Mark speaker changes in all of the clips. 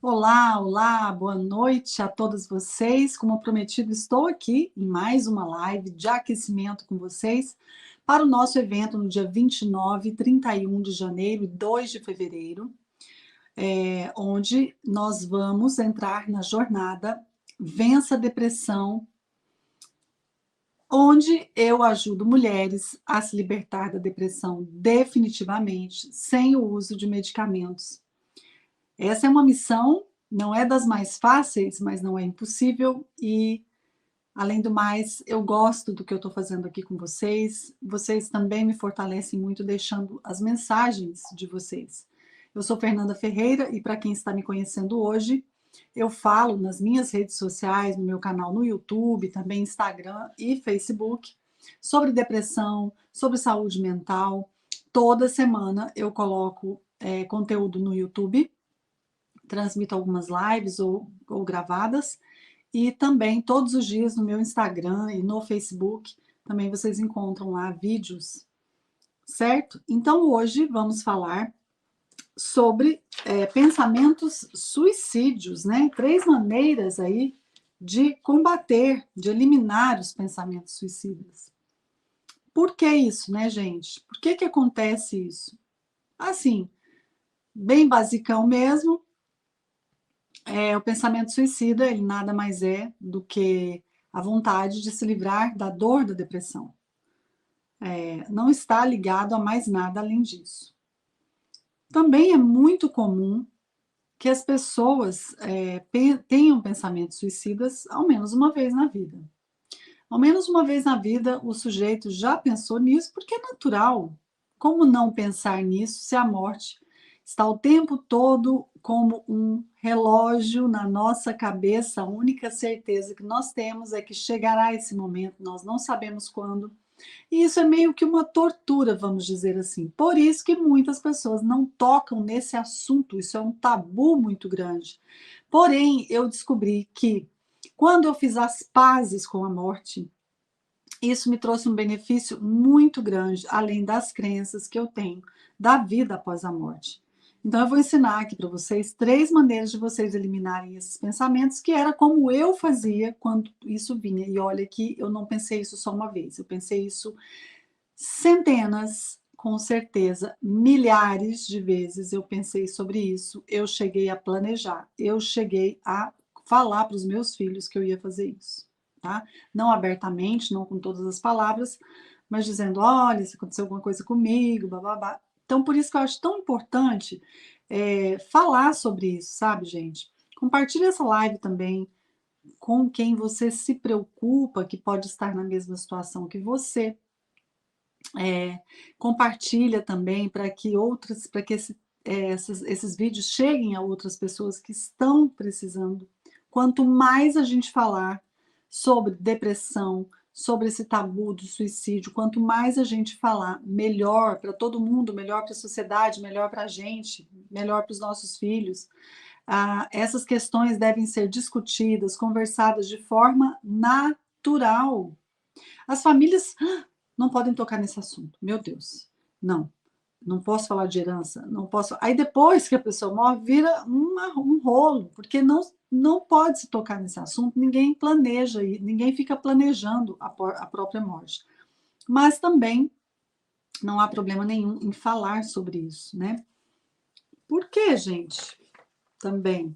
Speaker 1: Olá, olá, boa noite a todos vocês. Como prometido, estou aqui em mais uma live de aquecimento com vocês para o nosso evento no dia 29, 31 de janeiro e 2 de fevereiro, onde nós vamos entrar na jornada Vença a Depressão, onde eu ajudo mulheres a se libertar da depressão definitivamente, sem o uso de medicamentos. Essa é uma missão, não é das mais fáceis, mas não é impossível. E, além do mais, eu gosto do que eu estou fazendo aqui com vocês. Vocês também me fortalecem muito deixando as mensagens de vocês. Eu sou Fernanda Ferreira e, para quem está me conhecendo hoje, eu falo nas minhas redes sociais, no meu canal no YouTube, também Instagram e Facebook, sobre depressão, sobre saúde mental. Toda semana eu coloco conteúdo no YouTube, transmito algumas lives ou gravadas, e também todos os dias no meu Instagram e no Facebook, também vocês encontram lá vídeos, certo? Então hoje vamos falar sobre pensamentos suicídios, né? 3 maneiras aí de combater, de eliminar os pensamentos suicidas. Por que isso, né, gente? Por que acontece isso? Assim, bem basicão mesmo. O pensamento suicida, ele nada mais é do que a vontade de se livrar da dor da depressão. Não está ligado a mais nada além disso. Também é muito comum que as pessoas tenham pensamentos suicidas ao menos uma vez na vida. Ao menos uma vez na vida o sujeito já pensou nisso, porque é natural. Como não pensar nisso se a morte está o tempo todo como um relógio na nossa cabeça? A única certeza que nós temos é que chegará esse momento, nós não sabemos quando. E isso é meio que uma tortura, vamos dizer assim. Por isso que muitas pessoas não tocam nesse assunto, isso é um tabu muito grande. Porém, eu descobri que quando eu fiz as pazes com a morte, isso me trouxe um benefício muito grande, além das crenças que eu tenho da vida após a morte. Então, eu vou ensinar aqui para vocês 3 maneiras de vocês eliminarem esses pensamentos, que era como eu fazia quando isso vinha. E olha que eu não pensei isso só uma vez, eu pensei isso centenas, com certeza, milhares de vezes eu pensei sobre isso. Eu cheguei a planejar, eu cheguei a falar para os meus filhos que eu ia fazer isso, tá? Não abertamente, não com todas as palavras, mas dizendo: olha, se aconteceu alguma coisa comigo, babá. Então, por isso que eu acho tão importante falar sobre isso, sabe, gente? Compartilhe essa live também com quem você se preocupa, que pode estar na mesma situação que você. Compartilha também para que esses vídeos cheguem a outras pessoas que estão precisando. Quanto mais a gente falar sobre depressão, sobre esse tabu do suicídio, quanto mais a gente falar, melhor para todo mundo, melhor para a sociedade, melhor para a gente, melhor para os nossos filhos. Essas questões devem ser discutidas, conversadas de forma natural. As famílias não podem tocar nesse assunto. Meu Deus, não. Não posso falar de herança, não posso. Aí depois que a pessoa morre, vira um rolo, porque não pode se tocar nesse assunto, ninguém planeja, ninguém fica planejando a própria morte. Mas também não há problema nenhum em falar sobre isso, né? Por que, gente? Também,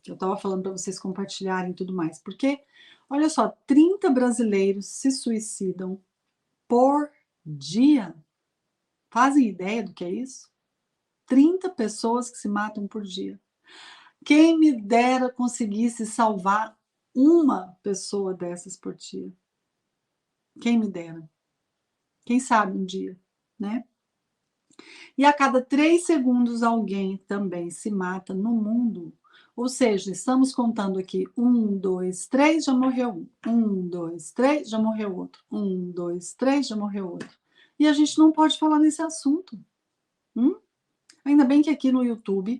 Speaker 1: eu estava falando para vocês compartilharem e tudo mais, porque, olha só, 30 brasileiros se suicidam por dia. Fazem ideia do que é isso? 30 pessoas que se matam por dia. Quem me dera conseguisse salvar uma pessoa dessas por dia. Quem me dera. Quem sabe um dia, né? E a cada 3 segundos alguém também se mata no mundo. Ou seja, estamos contando aqui: 1, 2, 3, já morreu um. 1, 2, 3, já morreu outro. 1, 2, 3, já morreu outro. E a gente não pode falar nesse assunto. Ainda bem que aqui no YouTube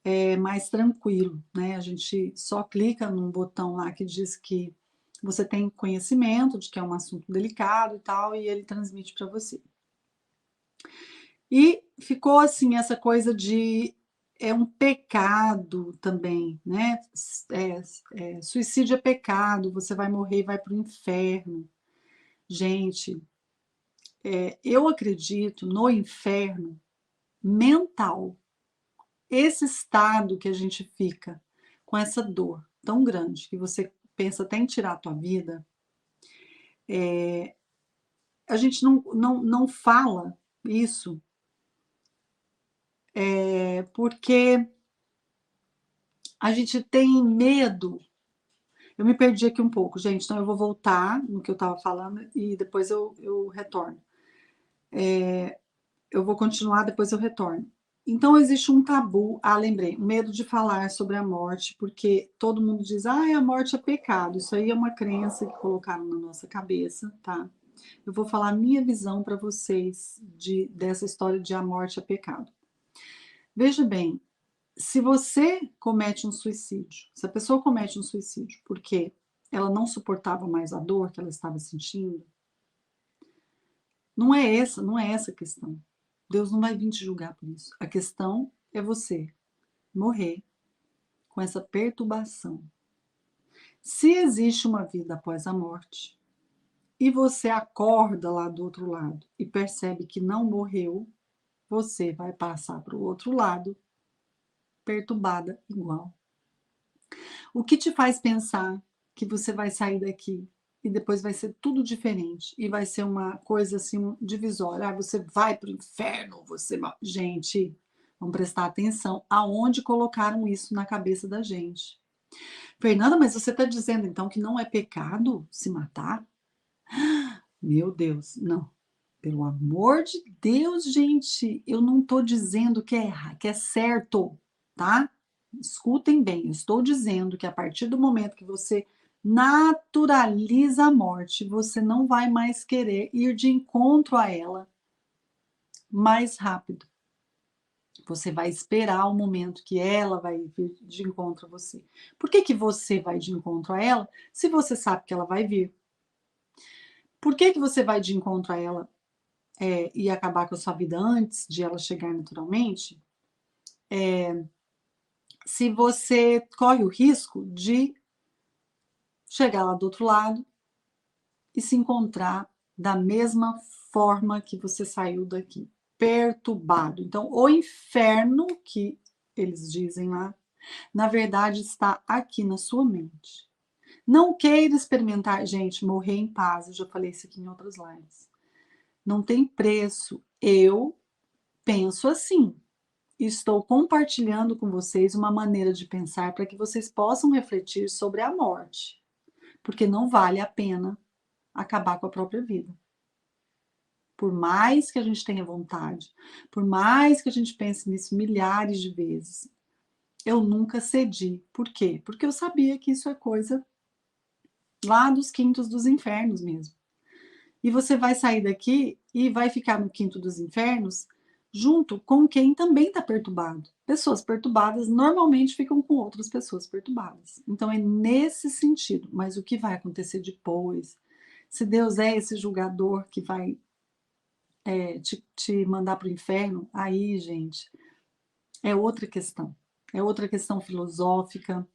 Speaker 1: é mais tranquilo, né? A gente só clica num botão lá que diz que você tem conhecimento de que é um assunto delicado e tal, e ele transmite para você. E ficou assim essa coisa de é um pecado também, né? Suicídio é pecado, você vai morrer e vai para o inferno. Gente, eu acredito no inferno mental. Esse estado que a gente fica com essa dor tão grande, que você pensa até em tirar a tua vida, a gente não fala isso, porque a gente tem medo. Eu me perdi aqui um pouco, gente, então eu vou voltar no que eu estava falando e depois eu retorno. Eu vou continuar, depois eu retorno. Então, existe um tabu, lembrei, medo de falar sobre a morte, porque todo mundo diz, a morte é pecado, isso aí é uma crença que colocaram na nossa cabeça, tá? Eu vou falar a minha visão para vocês dessa história de a morte é pecado. Veja bem, se você comete um suicídio, se a pessoa comete um suicídio porque ela não suportava mais a dor que ela estava sentindo, não é essa a questão. Deus não vai vir te julgar por isso. A questão é você morrer com essa perturbação. Se existe uma vida após a morte e você acorda lá do outro lado e percebe que não morreu, você vai passar para o outro lado perturbada igual. O que te faz pensar que você vai sair daqui e depois vai ser tudo diferente e vai ser uma coisa assim divisória? Você vai para o inferno, você... Gente, vamos prestar atenção aonde colocaram isso na cabeça da gente. Fernanda, mas você está dizendo então que não é pecado se matar? Meu Deus, não. Pelo amor de Deus, gente, eu não estou dizendo que é certo, tá? Escutem bem, eu estou dizendo que a partir do momento que você naturaliza a morte, você não vai mais querer ir de encontro a ela mais rápido. Você vai esperar o momento que ela vai vir de encontro a você. Por que você vai de encontro a ela se você sabe que ela vai vir? Por que você vai de encontro a ela e acabar com a sua vida antes de ela chegar naturalmente? Se você corre o risco de chegar lá do outro lado e se encontrar da mesma forma que você saiu daqui, perturbado. Então, o inferno que eles dizem lá, na verdade está aqui na sua mente. Não queira experimentar, gente, morrer em paz. Eu já falei isso aqui em outras lives. Não tem preço. Eu penso assim. Estou compartilhando com vocês uma maneira de pensar para que vocês possam refletir sobre a morte, porque não vale a pena acabar com a própria vida. Por mais que a gente tenha vontade, por mais que a gente pense nisso milhares de vezes, eu nunca cedi. Por quê? Porque eu sabia que isso é coisa lá dos quintos dos infernos mesmo. E você vai sair daqui e vai ficar no quinto dos infernos junto com quem também está perturbado. Pessoas perturbadas normalmente ficam com outras pessoas perturbadas. Então é nesse sentido. Mas o que vai acontecer depois? Se Deus é esse julgador que vai te mandar para o inferno, aí, gente, é outra questão. É outra questão filosófica,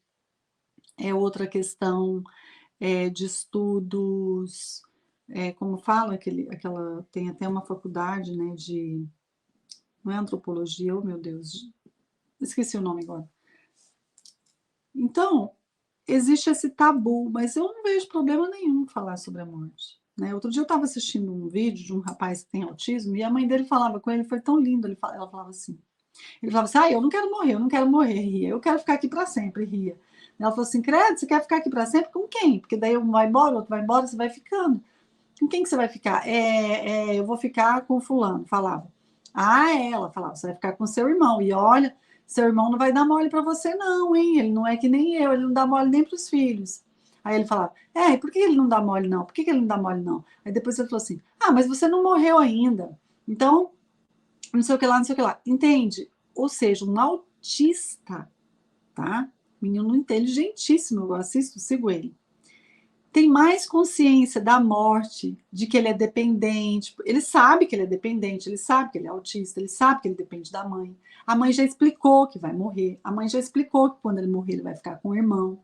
Speaker 1: é outra questão de estudos, como fala, tem até uma faculdade, né, não é antropologia, oh meu Deus, esqueci o nome agora. Então, existe esse tabu, mas eu não vejo problema nenhum falar sobre a morte. Né? Outro dia eu estava assistindo um vídeo de um rapaz que tem autismo e a mãe dele falava com ele, foi tão lindo, ela falava assim, eu não quero morrer, eu não quero morrer, ria, eu quero ficar aqui para sempre, ria. Ela falou assim, credo, você quer ficar aqui para sempre? Com quem? Porque daí um vai embora, outro vai embora, você vai ficando. Com quem que você vai ficar? Eu vou ficar com fulano, falava. Ela falava, você vai ficar com seu irmão. E olha, seu irmão não vai dar mole para você não, hein? Ele não é que nem eu, ele não dá mole nem para os filhos. Aí ele falava, por que ele não dá mole não? Por que ele não dá mole não? Aí depois ele falou assim, mas você não morreu ainda. Então, não sei o que lá, não sei o que lá. Entende? Ou seja, um autista, tá? Menino inteligentíssimo, eu assisto, sigo ele. tem mais consciência da morte, de que ele é dependente. Ele sabe que ele é dependente, ele sabe que ele é autista, ele sabe que ele depende da mãe. A mãe já explicou que vai morrer, a mãe já explicou que quando ele morrer ele vai ficar com o irmão.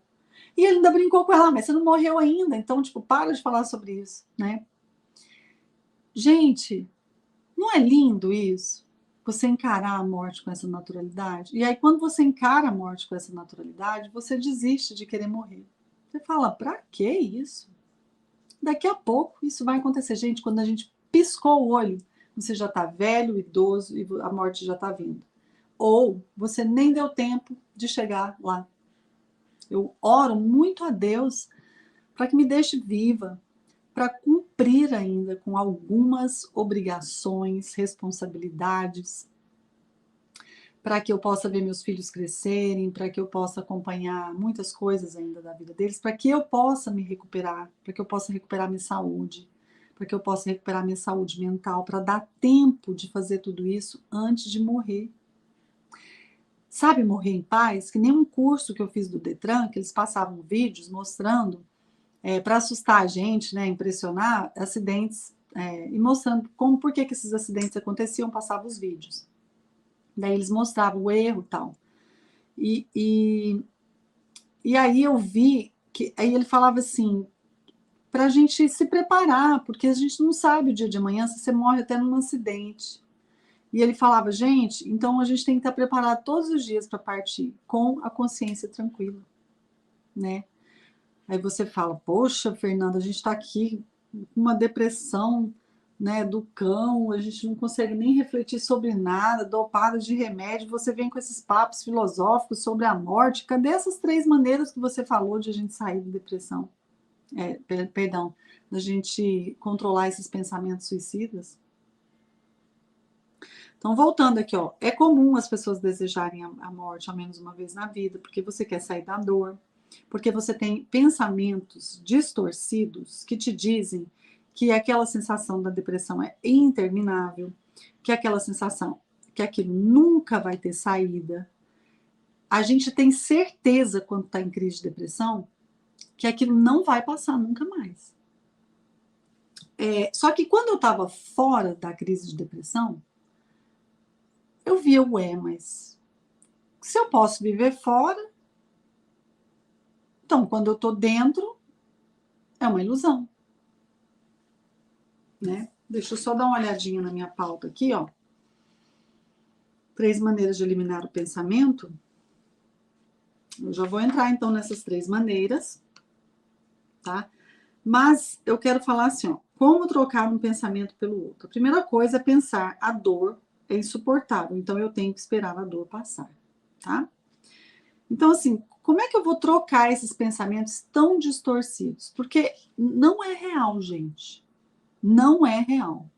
Speaker 1: E ele ainda brincou com ela, mas você não morreu ainda, então, tipo, para de falar sobre isso, né? Gente, não é lindo isso? Você encarar a morte com essa naturalidade? E aí, quando você encara a morte com essa naturalidade, você desiste de querer morrer. Você fala, pra que isso? Daqui a pouco isso vai acontecer. Gente, quando a gente piscou o olho, você já tá velho, idoso e a morte já tá vindo. Ou você nem deu tempo de chegar lá. Eu oro muito a Deus para que me deixe viva, para cumprir ainda com algumas obrigações, responsabilidades, para que eu possa ver meus filhos crescerem, para que eu possa acompanhar muitas coisas ainda da vida deles, para que eu possa me recuperar, para que eu possa recuperar minha saúde, para que eu possa recuperar minha saúde mental, para dar tempo de fazer tudo isso antes de morrer. Sabe, morrer em paz? Que nem um curso que eu fiz do Detran, que eles passavam vídeos mostrando, para assustar a gente, né, impressionar, acidentes, e mostrando por que esses acidentes aconteciam, passavam os vídeos. Daí eles mostravam o erro e tal. E aí eu vi que aí ele falava assim, para a gente se preparar, porque a gente não sabe o dia de amanhã se você morre até num acidente. E ele falava, gente, então a gente tem que estar preparado todos os dias para partir com a consciência tranquila, né? Aí você fala, poxa, Fernanda, a gente está aqui com uma depressão, né, do cão, a gente não consegue nem refletir sobre nada, dopada de remédio, você vem com esses papos filosóficos sobre a morte. Cadê essas 3 maneiras que você falou de a gente sair da depressão? Perdão, da gente controlar esses pensamentos suicidas? Então, voltando aqui, ó, é comum as pessoas desejarem a morte ao menos uma vez na vida, porque você quer sair da dor, porque você tem pensamentos distorcidos que te dizem que aquela sensação da depressão é interminável, que aquela sensação, que aquilo nunca vai ter saída. A gente tem certeza, quando está em crise de depressão, que aquilo não vai passar nunca mais. Só que quando eu estava fora da crise de depressão, eu via, mas se eu posso viver fora, então quando eu estou dentro, é uma ilusão. Né? Deixa eu só dar uma olhadinha na minha pauta aqui, ó. 3 maneiras de eliminar o pensamento. Eu já vou entrar então nessas 3 maneiras, tá? Mas eu quero falar assim, ó, como trocar um pensamento pelo outro. A primeira coisa é pensar, a dor é insuportável, então eu tenho que esperar a dor passar, tá? Então, assim, como é que eu vou trocar esses pensamentos tão distorcidos? Porque não é real, gente. Não é real,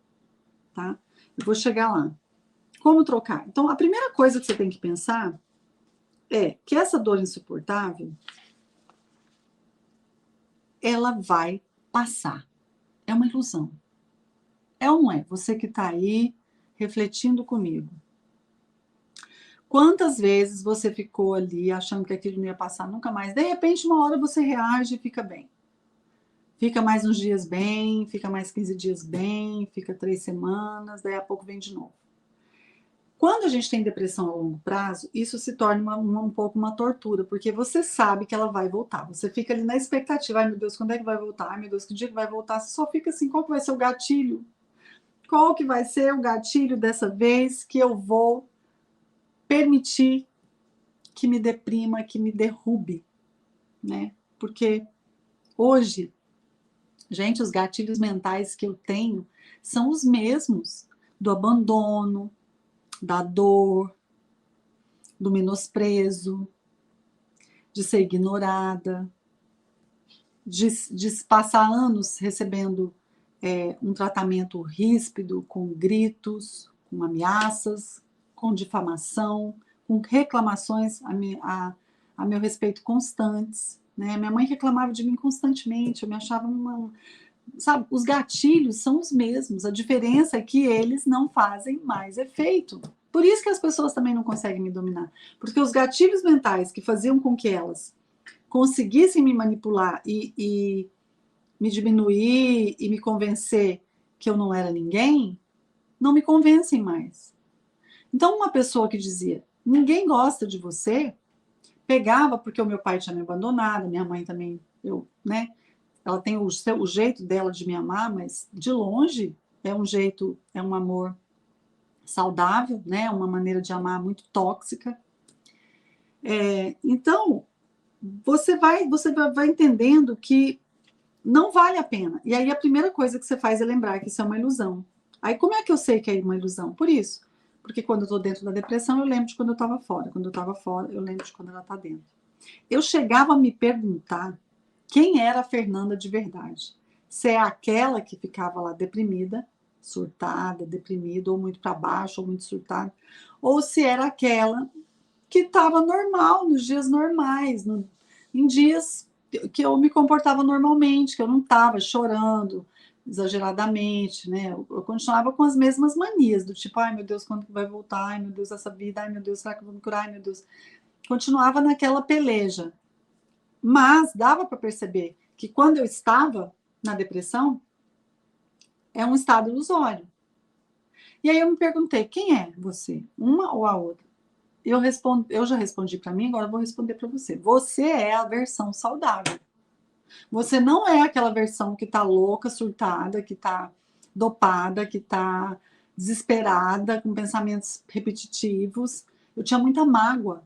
Speaker 1: tá? Eu vou chegar lá. Como trocar? Então, a primeira coisa que você tem que pensar é que essa dor insuportável, ela vai passar. É uma ilusão. É ou não é? Você que está aí refletindo comigo. Quantas vezes você ficou ali achando que aquilo não ia passar nunca mais? De repente, uma hora você reage e fica bem. Fica mais uns dias bem, fica mais 15 dias bem, fica 3 semanas, daí a pouco vem de novo. Quando a gente tem depressão a longo prazo, isso se torna um pouco uma tortura, porque você sabe que ela vai voltar. Você fica ali na expectativa, ai meu Deus, quando é que vai voltar? Ai meu Deus, que dia que vai voltar? Você só fica assim, qual que vai ser o gatilho? Qual que vai ser o gatilho dessa vez que eu vou permitir que me deprima, que me derrube, né? Porque hoje, gente, os gatilhos mentais que eu tenho são os mesmos do abandono, da dor, do menosprezo, de ser ignorada, de passar anos recebendo um tratamento ríspido, com gritos, com ameaças, com difamação, com reclamações a meu respeito constantes. Né? Minha mãe reclamava de mim constantemente, eu me achava uma... Sabe, os gatilhos são os mesmos, a diferença é que eles não fazem mais efeito. Por isso que as pessoas também não conseguem me dominar, porque os gatilhos mentais que faziam com que elas conseguissem me manipular e me diminuir e me convencer que eu não era ninguém, não me convencem mais. Então, uma pessoa que dizia, ninguém gosta de você, pegava porque o meu pai tinha me abandonado, minha mãe também, né? Ela tem o jeito dela de me amar, mas de longe é um jeito, é um amor saudável, né? Uma maneira de amar muito tóxica. Então, você vai entendendo que não vale a pena. E aí a primeira coisa que você faz é lembrar que isso é uma ilusão. Aí como é que eu sei que é uma ilusão? Por isso. Porque quando eu estou dentro da depressão, eu lembro de quando eu estava fora. Quando eu estava fora, eu lembro de quando ela está dentro. Eu chegava a me perguntar quem era a Fernanda de verdade. Se é aquela que ficava lá deprimida, surtada, deprimida, ou muito para baixo, ou muito surtada, ou se era aquela que estava normal, nos dias normais, em dias que eu me comportava normalmente, que eu não estava chorando exageradamente, né? Eu continuava com as mesmas manias, do tipo, ai meu Deus, quando que vai voltar? Ai meu Deus, essa vida, ai meu Deus, será que eu vou me curar? Ai meu Deus. Continuava naquela peleja. Mas dava para perceber que quando eu estava na depressão, é um estado ilusório. E aí eu me perguntei, quem é você? Uma ou a outra? Eu já respondi para mim, agora eu vou responder para você. Você é a versão saudável. Você não é aquela versão que está louca, surtada, que está dopada, que está desesperada, com pensamentos repetitivos. Eu tinha muita mágoa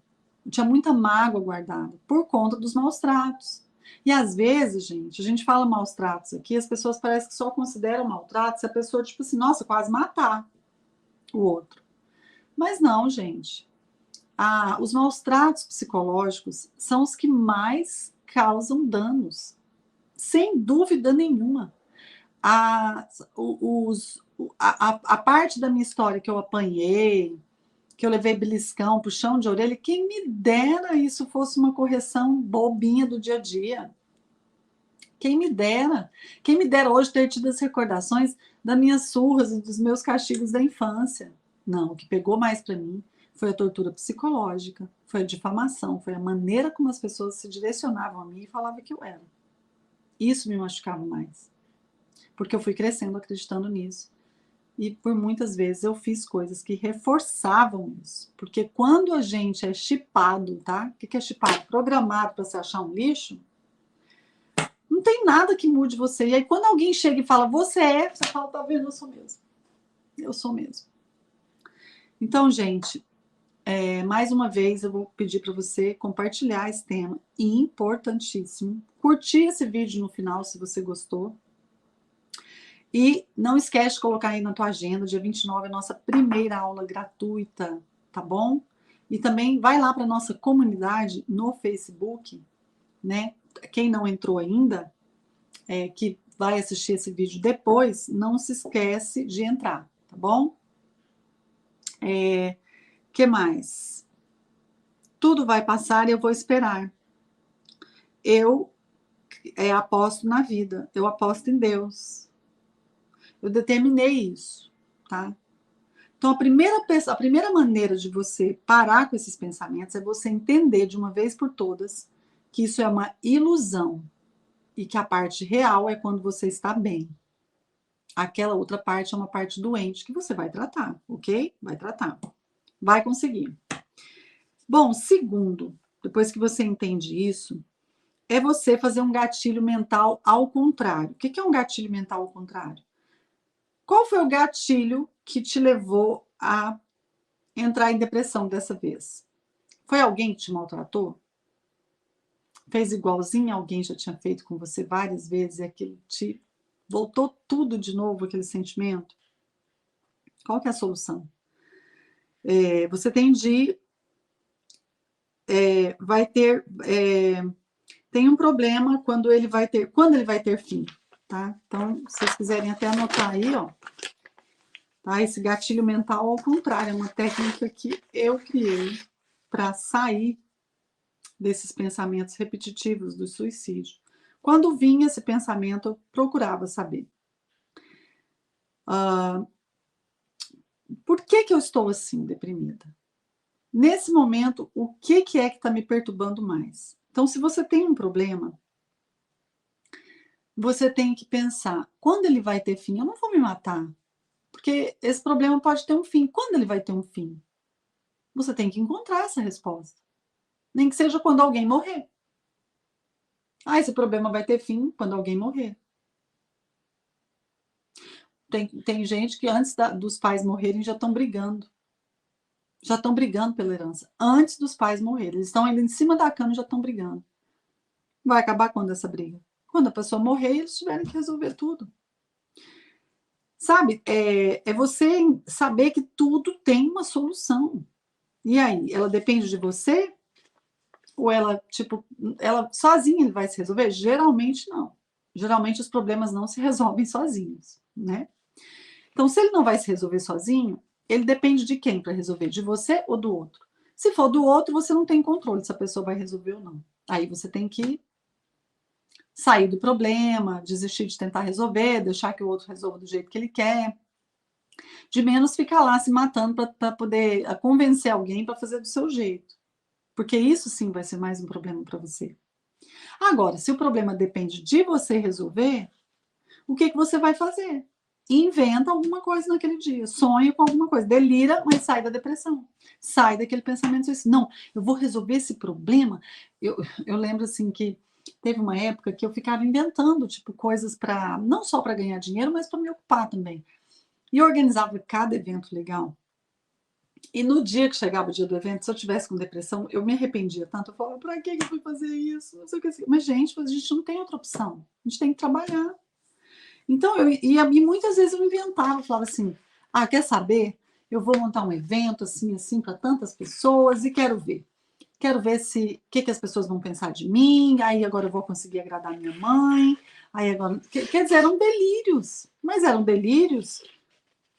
Speaker 1: guardada por conta dos maus tratos. E às vezes, gente, a gente fala maus tratos aqui, as pessoas parecem que só consideram maus tratos se a pessoa, tipo assim, nossa, quase matar o outro. Mas não, gente. Os maus tratos psicológicos são os que mais causam danos, sem dúvida nenhuma. A parte da minha história que eu apanhei, que eu levei beliscão, puxão de orelha, quem me dera isso fosse uma correção bobinha do dia a dia. Quem me dera. Quem me dera hoje ter tido as recordações das minhas surras e dos meus castigos da infância. Não, o que pegou mais para mim foi a tortura psicológica, foi a difamação, foi a maneira como as pessoas se direcionavam a mim e falavam que eu era. Isso me machucava mais, porque eu fui crescendo acreditando nisso. E por muitas vezes eu fiz coisas que reforçavam isso. Porque quando a gente é chipado, tá? O que é chipado? Programado para se achar um lixo, não tem nada que mude você. E aí quando alguém chega e fala, você fala, tá vendo, eu sou mesmo. Eu sou mesmo. Então, gente, mais uma vez eu vou pedir para você compartilhar esse tema importantíssimo. Curtir esse vídeo no final se você gostou. E não esquece de colocar aí na tua agenda, dia 29 a nossa primeira aula gratuita, tá bom? E também vai lá para a nossa comunidade no Facebook, né? Quem não entrou ainda, que vai assistir esse vídeo depois, não se esquece de entrar, tá bom? Que mais? Tudo vai passar e eu vou esperar. Eu aposto na vida, eu aposto em Deus. Eu determinei isso, tá? Então, a primeira maneira de você parar com esses pensamentos é você entender de uma vez por todas que isso é uma ilusão e que a parte real é quando você está bem. Aquela outra parte é uma parte doente que você vai tratar, ok? Vai tratar. Vai conseguir. Bom, segundo, depois que você entende isso, é você fazer um gatilho mental ao contrário. O que é um gatilho mental ao contrário? Qual foi o gatilho que te levou a entrar em depressão dessa vez? Foi alguém que te maltratou? Fez igualzinho alguém já tinha feito com você várias vezes e aquilo te voltou tudo de novo, aquele sentimento? Qual que é a solução? Você tem de vai ter tem um problema quando ele vai ter fim, tá? Então, se vocês quiserem até anotar aí, ó, tá? Esse gatilho mental ao contrário, é uma técnica que eu criei para sair desses pensamentos repetitivos do suicídio. Quando vinha esse pensamento, eu procurava saber. Por que eu estou assim, deprimida? Nesse momento, o que é que está me perturbando mais? Então, se você tem um problema, você tem que pensar, quando ele vai ter fim? Eu não vou me matar, porque esse problema pode ter um fim. Quando ele vai ter um fim? Você tem que encontrar essa resposta. Nem que seja quando alguém morrer. Ah, esse problema vai ter fim quando alguém morrer. Tem gente que antes dos pais morrerem já estão brigando. Já estão brigando pela herança. Antes dos pais morrerem. Eles estão ainda em cima da cama e já estão brigando. Vai acabar quando essa briga? Quando a pessoa morrer e eles tiverem que resolver tudo. Sabe? É você saber que tudo tem uma solução. E aí, ela depende de você? Ou ela, tipo, ela sozinha vai se resolver? Geralmente não. Geralmente os problemas não se resolvem sozinhos, né? Então, se ele não vai se resolver sozinho, ele depende de quem para resolver? De você ou do outro? Se for do outro, você não tem controle se a pessoa vai resolver ou não. Aí você tem que sair do problema, desistir de tentar resolver, deixar que o outro resolva do jeito que ele quer, de menos ficar lá se matando para poder convencer alguém para fazer do seu jeito. Porque isso sim vai ser mais um problema para você. Agora, se o problema depende de você resolver, o que você vai fazer? Inventa alguma coisa naquele dia, sonha com alguma coisa, delira, mas sai da depressão, sai daquele pensamento suicida. Não, eu vou resolver esse problema. Eu lembro assim que teve uma época que eu ficava inventando tipo coisas para não só para ganhar dinheiro, mas para me ocupar também. E eu organizava cada evento legal. E no dia que chegava o dia do evento, se eu tivesse com depressão, eu me arrependia tanto. Eu falava, pra que eu fui fazer isso? Não sei o que. Mas, gente, a gente não tem outra opção. A gente tem que trabalhar. Então, e muitas vezes eu inventava, falava assim: ah, quer saber? Eu vou montar um evento assim, assim, para tantas pessoas e quero ver. Quero ver se o que as pessoas vão pensar de mim. Aí agora eu vou conseguir agradar minha mãe. Aí agora, quer dizer, eram delírios. Mas eram delírios.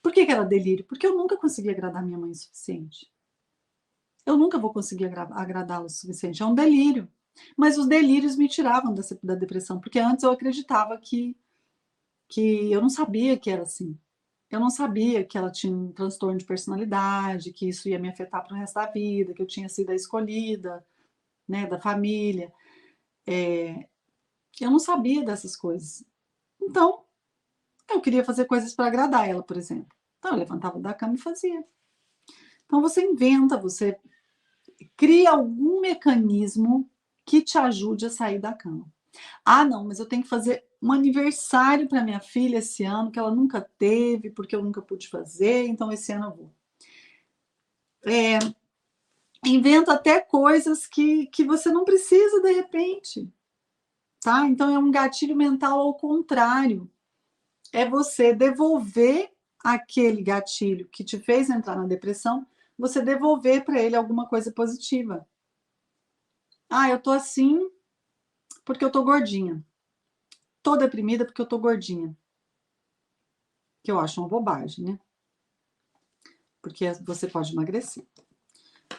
Speaker 1: Por que era delírio? Porque eu nunca consegui agradar minha mãe o suficiente. Eu nunca vou conseguir agradá-la o suficiente. É um delírio. Mas os delírios me tiravam da depressão, porque antes eu acreditava que eu não sabia que era assim. Eu não sabia que ela tinha um transtorno de personalidade, que isso ia me afetar para o resto da vida, que eu tinha sido a escolhida, né, da família. Eu não sabia dessas coisas. Então, eu queria fazer coisas para agradar ela, por exemplo. Então, eu levantava da cama e fazia. Então, você inventa, você cria algum mecanismo que te ajude a sair da cama. Ah, não, mas eu tenho que fazer um aniversário para minha filha esse ano, que ela nunca teve, porque eu nunca pude fazer, então esse ano eu vou. Inventa até coisas que você não precisa de repente, tá? Então é um gatilho mental ao contrário. É você devolver aquele gatilho que te fez entrar na depressão, você devolver para ele alguma coisa positiva. Ah, eu tô assim porque eu tô gordinha. Tô deprimida porque eu tô gordinha. Que eu acho uma bobagem, né? Porque você pode emagrecer.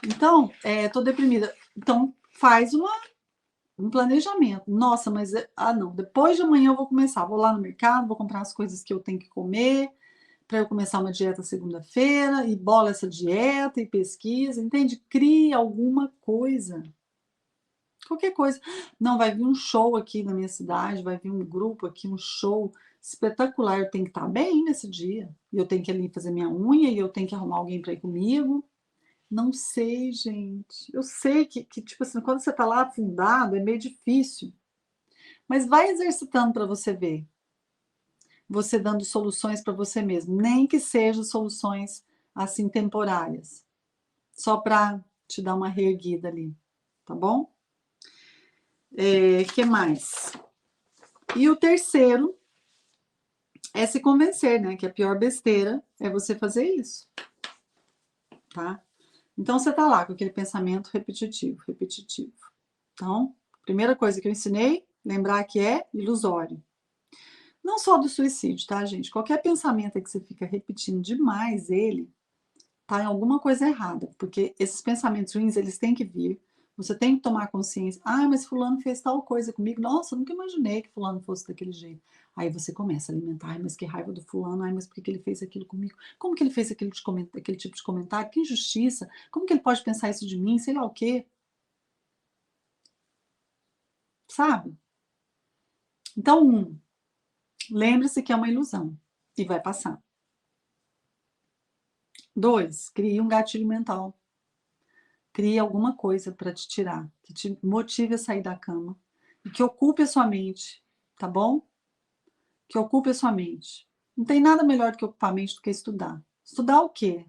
Speaker 1: Então, tô deprimida. Então, faz um planejamento. Nossa, mas não, depois de amanhã eu vou começar. Vou lá no mercado, vou comprar as coisas que eu tenho que comer para eu começar uma dieta segunda-feira e bola essa dieta e pesquisa, entende? Cria alguma coisa. Qualquer coisa. Não, vai vir um show aqui na minha cidade, vai vir um grupo aqui, um show espetacular. Eu tenho que estar bem nesse dia. E eu tenho que ir ali fazer minha unha e eu tenho que arrumar alguém para ir comigo. Não sei, gente. Eu sei que, tipo assim, quando você tá lá afundado, é meio difícil. Mas vai exercitando para você ver. Você dando soluções para você mesmo. Nem que sejam soluções, assim, temporárias. Só para te dar uma reerguida ali. Tá bom? Que mais? E o terceiro é se convencer, né? Que a pior besteira é você fazer isso. Tá? Então, você tá lá com aquele pensamento repetitivo, repetitivo. Então, primeira coisa que eu ensinei, lembrar que é ilusório. Não só do suicídio, tá, gente? Qualquer pensamento que você fica repetindo demais ele, tá em alguma coisa errada, porque esses pensamentos ruins, eles têm que vir. Você tem que tomar consciência. Ah, mas fulano fez tal coisa comigo. Nossa, eu nunca imaginei que fulano fosse daquele jeito. Aí você começa a alimentar. Ai, mas que raiva do fulano. Ai, mas por que ele fez aquilo comigo? Como que ele fez aquele tipo de comentário? Que injustiça. Como que ele pode pensar isso de mim? Sei lá o quê. Sabe? Então, Lembre-se que é uma ilusão e vai passar. 2, crie um gatilho mental. Crie alguma coisa para te tirar, que te motive a sair da cama e que ocupe a sua mente, tá bom? Que ocupe a sua mente. Não tem nada melhor do que ocupar a mente do que estudar. Estudar o quê?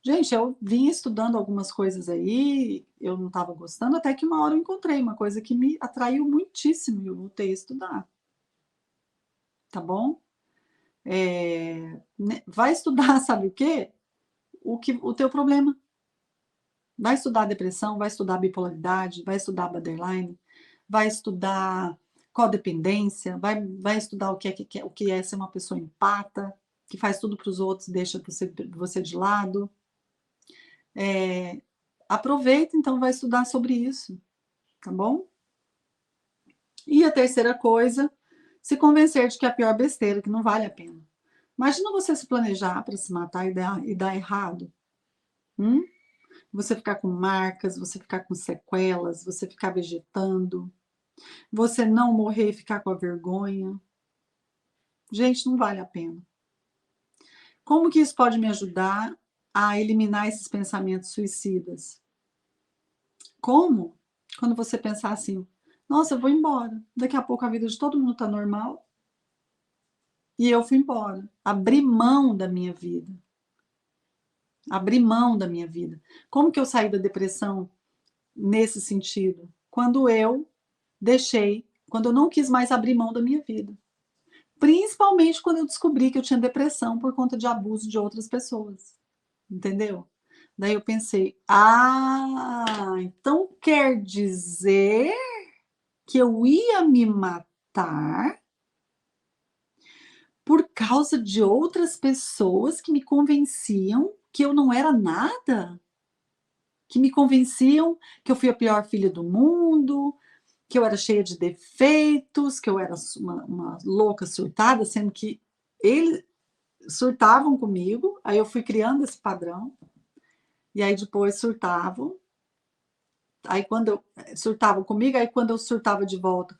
Speaker 1: Gente, eu vim estudando algumas coisas aí, eu não estava gostando, até que uma hora eu encontrei uma coisa que me atraiu muitíssimo e eu voltei a estudar, tá bom? Vai estudar, sabe o quê? O teu problema. Vai estudar depressão, vai estudar bipolaridade, vai estudar borderline, vai estudar codependência, vai estudar o que é ser uma pessoa empata, que faz tudo para os outros e deixa você de lado. Aproveita, então, vai estudar sobre isso, tá bom? E a terceira coisa, se convencer de que é a pior besteira, que não vale a pena. Imagina você se planejar para se matar e dar errado. Hum? Você ficar com marcas, você ficar com sequelas, você ficar vegetando, você não morrer e ficar com a vergonha. Gente, não vale a pena. Como que isso pode me ajudar a eliminar esses pensamentos suicidas? Como? Quando você pensar assim, nossa, eu vou embora. Daqui a pouco a vida de todo mundo está normal e eu fui embora. Abri mão da minha vida. Abri mão da minha vida. Como que eu saí da depressão nesse sentido? Quando eu não quis mais abrir mão da minha vida. Principalmente quando eu descobri que eu tinha depressão por conta de abuso de outras pessoas. Entendeu? Daí eu pensei, então quer dizer que eu ia me matar por causa de outras pessoas que me convenciam que eu não era nada? Que me convenciam que eu fui a pior filha do mundo, que eu era cheia de defeitos, que eu era uma louca surtada, sendo que eles surtavam comigo, aí eu fui criando esse padrão, e aí depois surtavam, aí quando eu surtavam comigo, aí quando eu surtava de volta,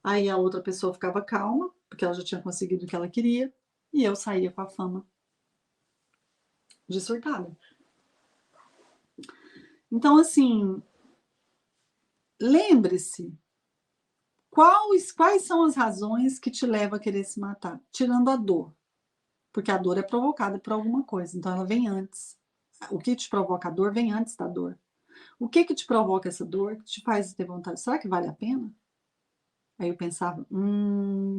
Speaker 1: aí a outra pessoa ficava calma, porque ela já tinha conseguido o que ela queria, e eu saía com a fama de surtada. Então, assim, lembre-se, quais são as razões que te levam a querer se matar? Tirando a dor, porque a dor é provocada por alguma coisa, então ela vem antes. O que te provoca a dor vem antes da dor. O que te provoca essa dor, que te faz ter vontade? Será que vale a pena? Aí eu pensava,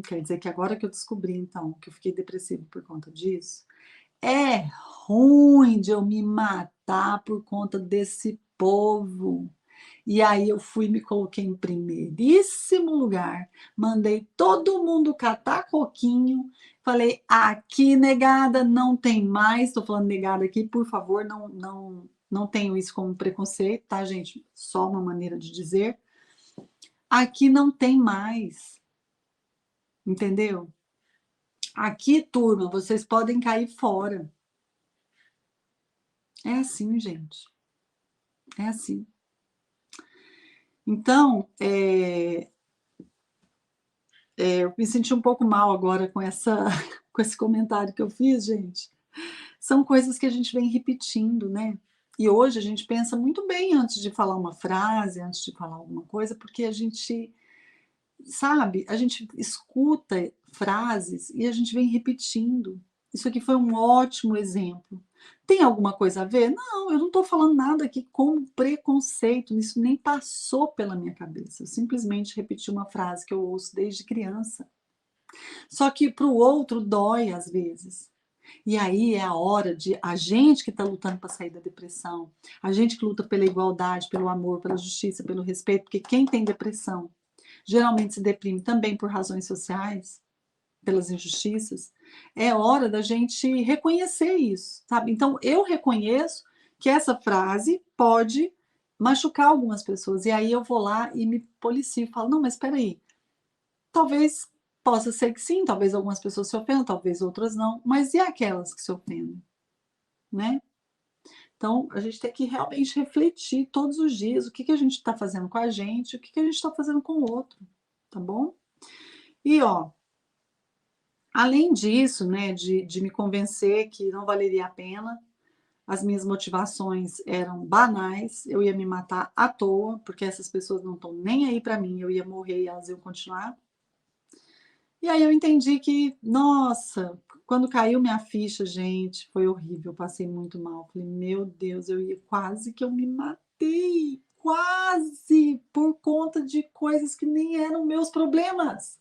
Speaker 1: quer dizer que agora que eu descobri, então, que eu fiquei depressiva por conta disso, é ruim de eu me matar por conta desse povo. E aí eu fui e me coloquei em primeiríssimo lugar, mandei todo mundo catar coquinho, falei, aqui negada, não tem mais, estou falando negada aqui, por favor, não tenho isso como preconceito, tá, gente? Só uma maneira de dizer. Aqui não tem mais, entendeu? Aqui, turma, vocês podem cair fora. É assim, gente. É assim. Então, eu me senti um pouco mal agora com com esse comentário que eu fiz, gente. São coisas que a gente vem repetindo, né? E hoje a gente pensa muito bem antes de falar uma frase, antes de falar alguma coisa, porque a gente, sabe, a gente escuta frases e a gente vem repetindo. Isso aqui foi um ótimo exemplo. Tem alguma coisa a ver? Não, eu não estou falando nada aqui com preconceito, isso nem passou pela minha cabeça. Eu simplesmente repeti uma frase que eu ouço desde criança. Só que para o outro dói às vezes. E aí é a hora de a gente que está lutando para sair da depressão, a gente que luta pela igualdade, pelo amor, pela justiça, pelo respeito, porque quem tem depressão geralmente se deprime também por razões sociais, pelas injustiças, é hora da gente reconhecer isso, sabe? Então eu reconheço que essa frase pode machucar algumas pessoas, e aí eu vou lá e me policio, falo, não, mas espera aí, talvez possa ser que sim, talvez algumas pessoas se ofendam, talvez outras não, mas e aquelas que se ofendem, né? Então, a gente tem que realmente refletir todos os dias o que a gente está fazendo com a gente, o que a gente está fazendo com o outro, tá bom? E, ó, além disso, né, de me convencer que não valeria a pena, as minhas motivações eram banais, eu ia me matar à toa, porque essas pessoas não estão nem aí para mim, eu ia morrer e elas iam continuar. E aí eu entendi que, nossa, quando caiu minha ficha, gente, foi horrível, passei muito mal. Falei, meu Deus, eu ia quase que eu me matei, quase, por conta de coisas que nem eram meus problemas,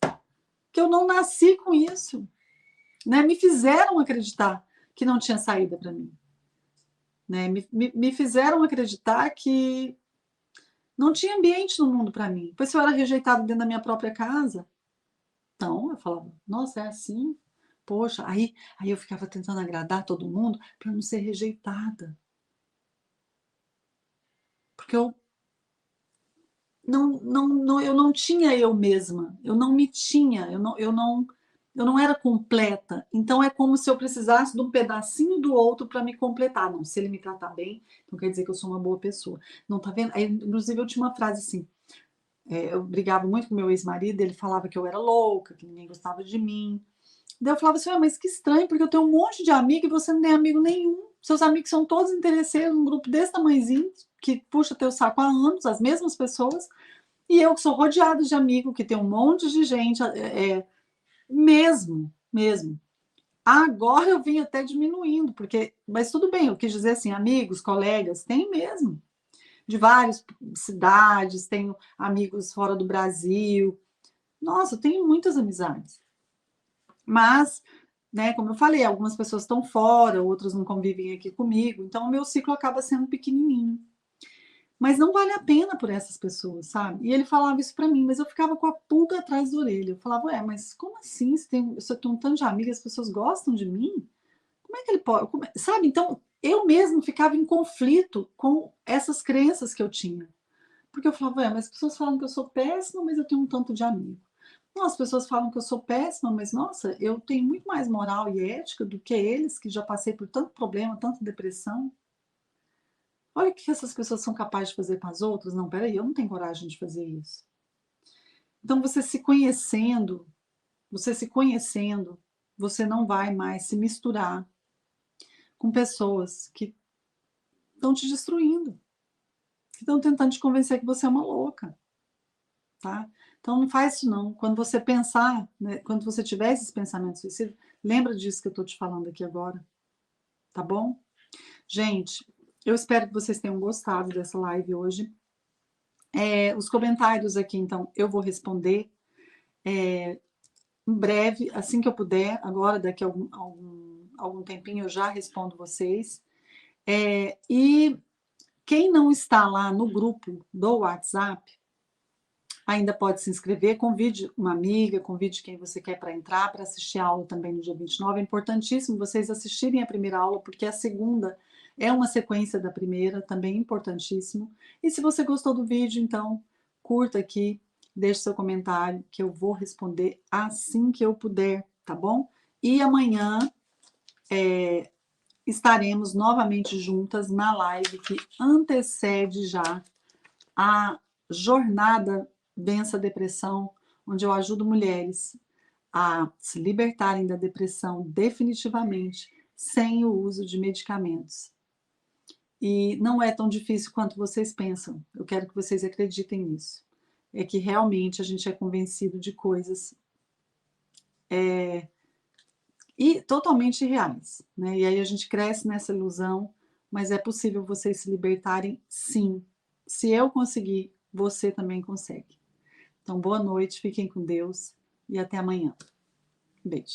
Speaker 1: que eu não nasci com isso, né? Me fizeram acreditar que não tinha saída para mim, né? Me fizeram acreditar que não tinha ambiente no mundo para mim. Pois se eu era rejeitada dentro da minha própria casa, então eu falava, nossa, é assim? Poxa, aí eu ficava tentando agradar todo mundo para não ser rejeitada. Porque eu não tinha eu mesma, eu não me tinha, eu não era completa. Então é como se eu precisasse de um pedacinho do outro para me completar. Não, se ele me tratar bem, não quer dizer que eu sou uma boa pessoa. Não tá vendo? Aí, inclusive, eu tinha uma frase assim: eu brigava muito com meu ex-marido, ele falava que eu era louca, que ninguém gostava de mim. Daí eu falava assim, mas que estranho, porque eu tenho um monte de amigo e você não tem amigo nenhum. Seus amigos são todos interesseiros, um grupo desse tamanhozinho, que puxa teu saco há anos, as mesmas pessoas, e eu que sou rodeado de amigo, que tem um monte de gente, mesmo. Agora eu vim até diminuindo, porque, mas tudo bem, eu quis dizer assim, amigos, colegas, tem mesmo, de várias cidades, tenho amigos fora do Brasil. Nossa, eu tenho muitas amizades. Mas, né, como eu falei, algumas pessoas estão fora, outras não convivem aqui comigo, então o meu ciclo acaba sendo pequenininho. Mas não vale a pena por essas pessoas, sabe? E ele falava isso para mim, mas eu ficava com a pulga atrás da orelha. Eu falava, mas como assim? Você tem um tanto de amigas, as pessoas gostam de mim? Como é que ele pode? Sabe? Então, eu mesmo ficava em conflito com essas crenças que eu tinha. Porque eu falava, mas as pessoas falam que eu sou péssima, mas eu tenho um tanto de amigo. Não, as pessoas falam que eu sou péssima, mas nossa, eu tenho muito mais moral e ética do que eles, que já passei por tanto problema, tanta depressão. Olha o que essas pessoas são capazes de fazer com as outras. Não, peraí, eu não tenho coragem de fazer isso. Então, você se conhecendo, você não vai mais se misturar com pessoas que estão te destruindo, que estão tentando te convencer que você é uma louca, tá? Então não faz isso não. Quando você pensar, né, quando você tiver esses pensamentos suicidas, lembra disso que eu estou te falando aqui agora, tá bom? Gente, eu espero que vocês tenham gostado dessa live hoje. Os comentários aqui, então, eu vou responder em breve, assim que eu puder. Agora, daqui a algum tempinho, eu já respondo vocês. E quem não está lá no grupo do WhatsApp, ainda pode se inscrever, convide uma amiga, convide quem você quer para entrar, para assistir a aula também no dia 29. É importantíssimo vocês assistirem a primeira aula, porque a segunda é uma sequência da primeira, também importantíssimo. E se você gostou do vídeo, então, curta aqui, deixe seu comentário, que eu vou responder assim que eu puder, tá bom? E amanhã estaremos novamente juntas na live que antecede já a jornada Vença a Depressão, onde eu ajudo mulheres a se libertarem da depressão definitivamente, sem o uso de medicamentos. E não é tão difícil quanto vocês pensam. Eu quero que vocês acreditem nisso. É que realmente a gente é convencido de coisas e totalmente reais, né? E aí a gente cresce nessa ilusão, mas é possível vocês se libertarem, sim. Se eu conseguir, você também consegue. Então, boa noite, fiquem com Deus e até amanhã. Beijo.